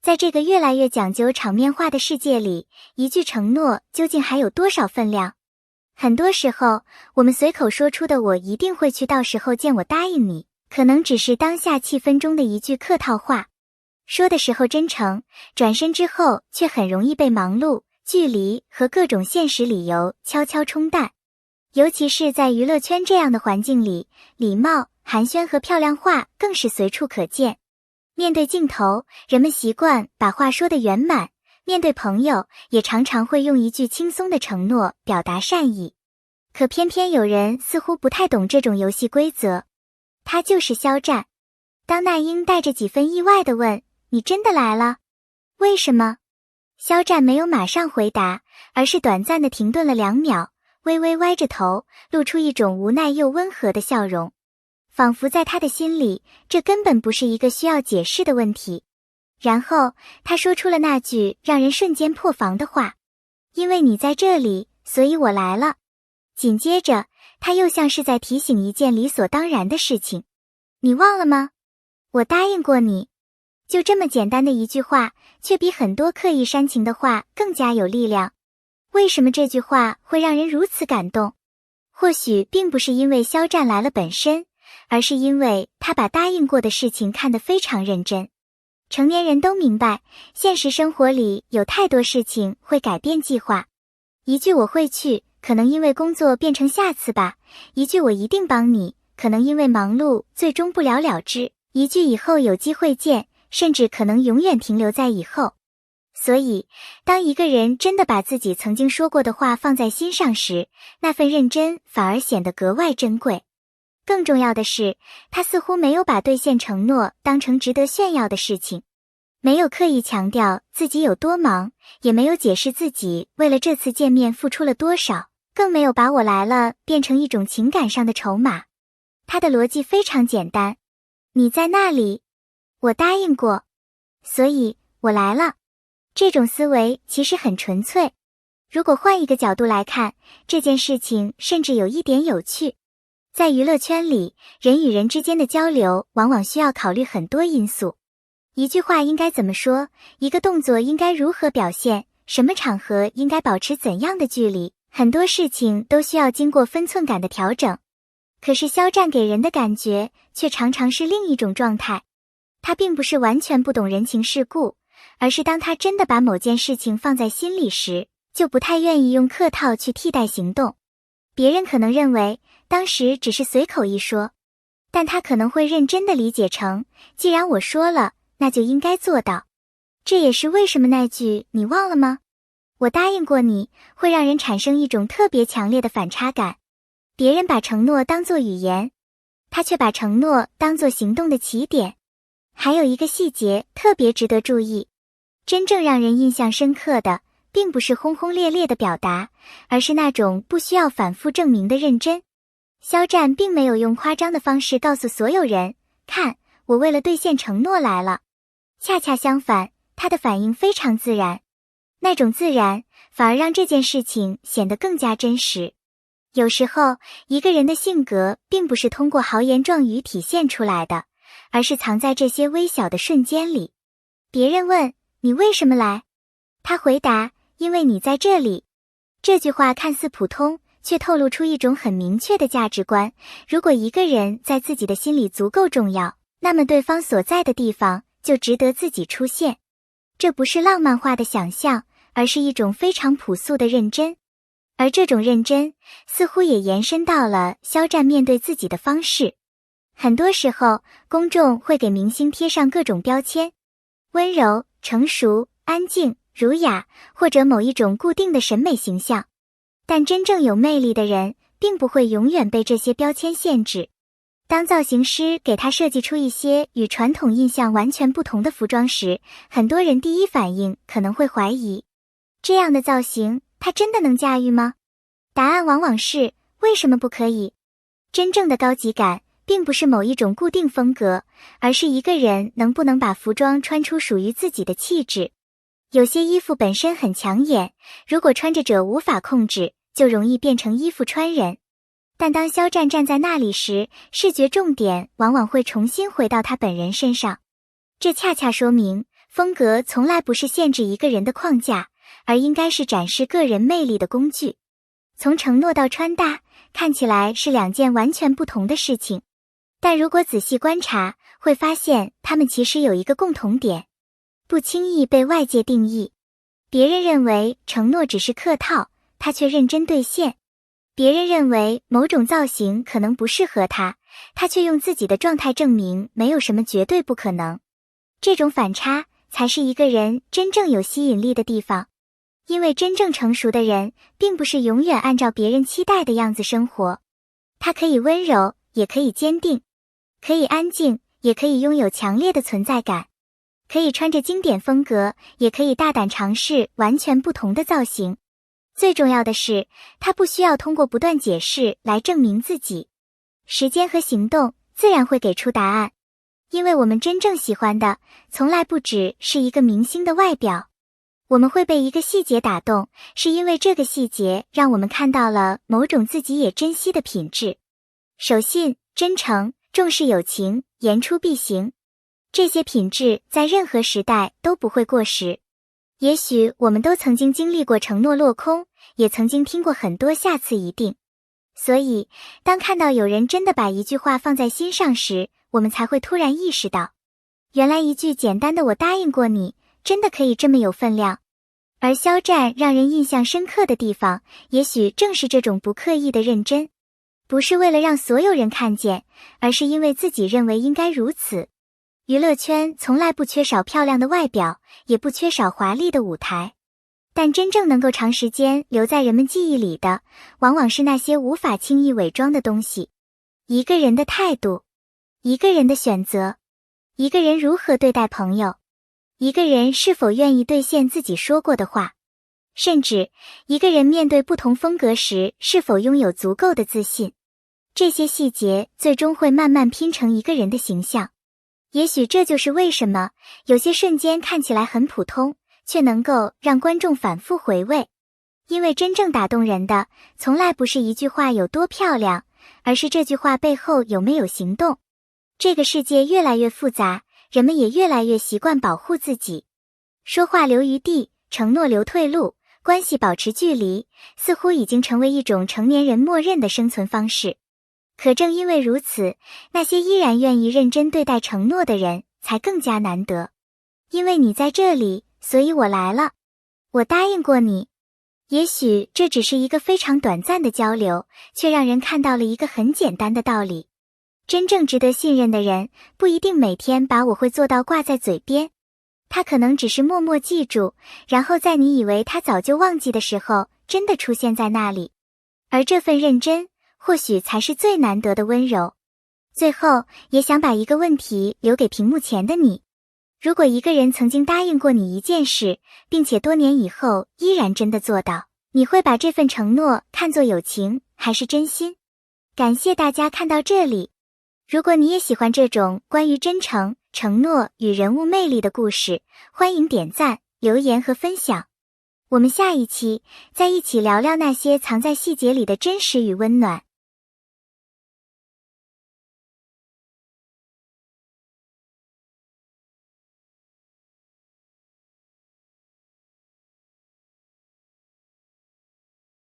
在这个越来越讲究场面化的世界里，一句承诺究竟还有多少分量？很多时候，我们随口说出的“我一定会去，到时候见”，我答应你，可能只是当下气氛中的一句客套话。说的时候真诚，转身之后却很容易被忙碌、距离和各种现实理由悄悄冲淡。尤其是在娱乐圈这样的环境里，礼貌、寒暄和漂亮话更是随处可见。面对镜头，人们习惯把话说得圆满，面对朋友，也常常会用一句轻松的承诺表达善意。可偏偏有人似乎不太懂这种游戏规则，他就是肖战。当那英带着几分意外地问：“你真的来了？为什么？”肖战没有马上回答，而是短暂地停顿了2秒，微微歪着头，露出一种无奈又温和的笑容。仿佛在他的心里，这根本不是一个需要解释的问题。然后他说出了那句让人瞬间破防的话：“因为你在这里，所以我来了。”紧接着，他又像是在提醒一件理所当然的事情：“你忘了吗？我答应过你。”就这么简单的一句话，却比很多刻意煽情的话更加有力量。为什么这句话会让人如此感动？或许并不是因为肖战来了本身，而是因为他把答应过的事情看得非常认真。成年人都明白，现实生活里有太多事情会改变计划。一句我会去，可能因为工作变成下次吧；一句我一定帮你，可能因为忙碌最终不了了之；一句以后有机会见，甚至可能永远停留在以后。所以，当一个人真的把自己曾经说过的话放在心上时，那份认真反而显得格外珍贵。更重要的是，他似乎没有把兑现承诺当成值得炫耀的事情，没有刻意强调自己有多忙，也没有解释自己为了这次见面付出了多少，更没有把我来了变成一种情感上的筹码。他的逻辑非常简单：你在那里，我答应过，所以我来了。这种思维其实很纯粹。如果换一个角度来看，这件事情甚至有一点有趣。在娱乐圈里，人与人之间的交流往往需要考虑很多因素。一句话应该怎么说，一个动作应该如何表现，什么场合应该保持怎样的距离，很多事情都需要经过分寸感的调整。可是肖战给人的感觉却常常是另一种状态。他并不是完全不懂人情世故，而是当他真的把某件事情放在心里时，就不太愿意用客套去替代行动。别人可能认为当时只是随口一说，但他可能会认真地理解成，既然我说了，那就应该做到。这也是为什么那句“你忘了吗？我答应过你”会让人产生一种特别强烈的反差感。别人把承诺当作语言，他却把承诺当作行动的起点。还有一个细节特别值得注意，真正让人印象深刻的并不是轰轰烈烈的表达，而是那种不需要反复证明的认真。肖战并没有用夸张的方式告诉所有人，看，我为了兑现承诺来了。恰恰相反，他的反应非常自然。那种自然，反而让这件事情显得更加真实。有时候，一个人的性格并不是通过豪言壮语体现出来的，而是藏在这些微小的瞬间里。别人问，你为什么来？他回答，因为你在这里。这句话看似普通，却透露出一种很明确的价值观。如果一个人在自己的心里足够重要，那么对方所在的地方就值得自己出现。这不是浪漫化的想象，而是一种非常朴素的认真。而这种认真，似乎也延伸到了肖战面对自己的方式。很多时候，公众会给明星贴上各种标签，温柔、成熟、安静、儒雅，或者某一种固定的审美形象。但真正有魅力的人，并不会永远被这些标签限制。当造型师给他设计出一些与传统印象完全不同的服装时，很多人第一反应可能会怀疑，这样的造型，他真的能驾驭吗？答案往往是，为什么不可以？真正的高级感，并不是某一种固定风格，而是一个人能不能把服装穿出属于自己的气质。有些衣服本身很抢眼，如果穿着者无法控制，就容易变成衣服穿人。但当肖战站在那里时，视觉重点往往会重新回到他本人身上。这恰恰说明，风格从来不是限制一个人的框架，而应该是展示个人魅力的工具。从承诺到穿搭，看起来是两件完全不同的事情，但如果仔细观察，会发现它们其实有一个共同点：不轻易被外界定义。别人认为承诺只是客套，他却认真兑现；别人认为某种造型可能不适合他，他却用自己的状态证明没有什么绝对不可能。这种反差才是一个人真正有吸引力的地方，因为真正成熟的人并不是永远按照别人期待的样子生活，他可以温柔，也可以坚定，可以安静，也可以拥有强烈的存在感，可以穿着经典风格，也可以大胆尝试完全不同的造型。最重要的是，他不需要通过不断解释来证明自己。时间和行动自然会给出答案，因为我们真正喜欢的从来不只是一个明星的外表。我们会被一个细节打动，是因为这个细节让我们看到了某种自己也珍惜的品质。守信、真诚、重视友情、言出必行，这些品质在任何时代都不会过时。也许我们都曾经经历过承诺落空，也曾经听过很多下次一定。所以，当看到有人真的把一句话放在心上时，我们才会突然意识到，原来一句简单的"我答应过你"真的可以这么有分量。而肖战让人印象深刻的地方，也许正是这种不刻意的认真，不是为了让所有人看见，而是因为自己认为应该如此。娱乐圈从来不缺少漂亮的外表，也不缺少华丽的舞台，但真正能够长时间留在人们记忆里的，往往是那些无法轻易伪装的东西。一个人的态度，一个人的选择，一个人如何对待朋友，一个人是否愿意兑现自己说过的话，甚至一个人面对不同风格时是否拥有足够的自信。这些细节最终会慢慢拼成一个人的形象。也许这就是为什么有些瞬间看起来很普通，却能够让观众反复回味。因为真正打动人的，从来不是一句话有多漂亮，而是这句话背后有没有行动。这个世界越来越复杂，人们也越来越习惯保护自己。说话留余地，承诺留退路，关系保持距离，似乎已经成为一种成年人默认的生存方式。可正因为如此，那些依然愿意认真对待承诺的人才更加难得。因为你在这里，所以我来了。我答应过你。也许这只是一个非常短暂的交流，却让人看到了一个很简单的道理。真正值得信任的人，不一定每天把我会做到挂在嘴边，他可能只是默默记住，然后在你以为他早就忘记的时候，真的出现在那里。而这份认真，或许才是最难得的温柔。最后，也想把一个问题留给屏幕前的你。如果一个人曾经答应过你一件事，并且多年以后依然真的做到，你会把这份承诺看作友情，还是真心？感谢大家看到这里。如果你也喜欢这种关于真诚、承诺与人物魅力的故事，欢迎点赞、留言和分享。我们下一期再一起聊聊那些藏在细节里的真实与温暖。